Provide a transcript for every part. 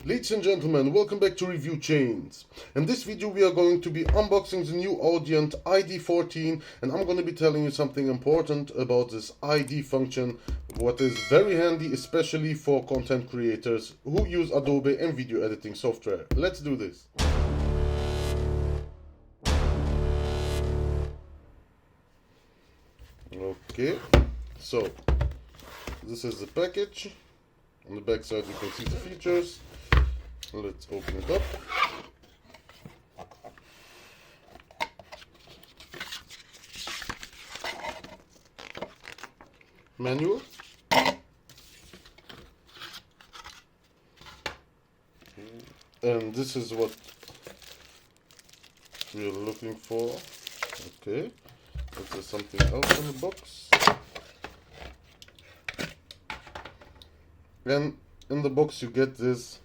Ladies and gentlemen, welcome back to Review Chains. In this video we are going to be unboxing the new Audient iD14, and I'm going to be telling you something important about this ID function, what is very handy especially for content creators who use Adobe and video editing software. Let's do this. Okay, so this is the package. On the back side you can see the features. Let's open it up. Manual. And this is what we're looking for. Okay. Is there something else in the box? And in the box you get this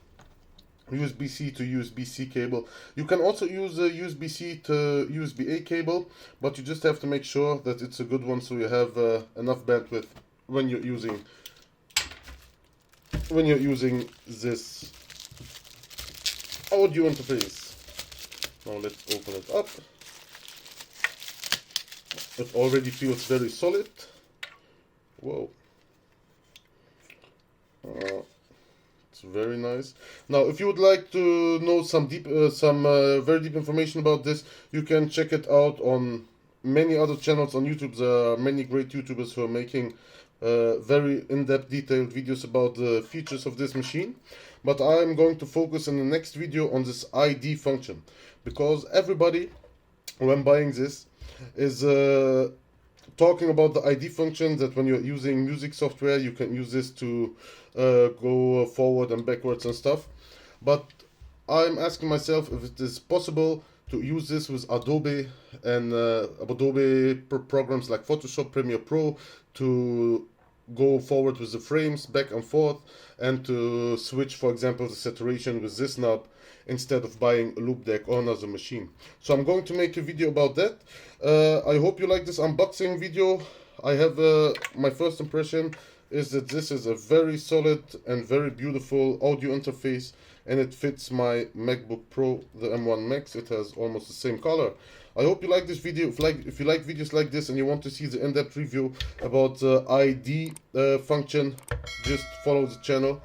USB-C to USB-C cable. You can also use a USB-C to USB-A cable, but you just have to make sure that it's a good one so you have enough bandwidth when you're using this audio interface. Now let's open it up. It already feels very solid. Whoa. It's very nice. Now, if you would like to know some very deep information about this, you can check it out on many other channels on YouTube. There are many great YouTubers who are making very in-depth, detailed videos about the features of this machine. But I'm going to focus in the next video on this ID function, because everybody, when buying this, is talking about the ID function, that when you're using music software you can use this to go forward and backwards and stuff. But I'm asking myself if it is possible to use this with Adobe and Adobe programs like Photoshop, Premiere Pro, to go forward with the frames back and forth, and to switch, for example, the saturation with this knob instead of buying a loop deck or another machine. So I'm going to make a video about that. I hope you like this unboxing video. I have my first impression is that this is a very solid and very beautiful audio interface, and it fits my MacBook Pro, the M1 Max. It has almost the same color. I hope you like this video. If you like videos like this and you want to see the in-depth review about the ID function, just follow the channel.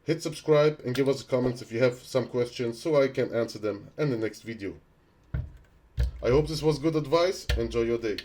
Hit subscribe and give us comments if you have some questions so I can answer them in the next video. I hope this was good advice. Enjoy your day.